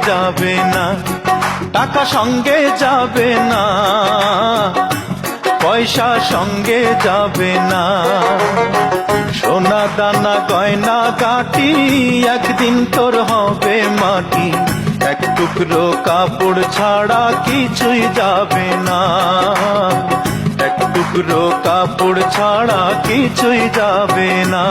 যাবে না, টাকা সঙ্গে যাবে না, পয়সা সঙ্গে যাবে না। সোনা দানা গয়না গাটি একদিন তোর হবে মাটি, এক টুকরো কাপড় ছাড়া কিছুই যাবে না, এক টুকরো কাপড় ছাড়া কিছুই যাবে না।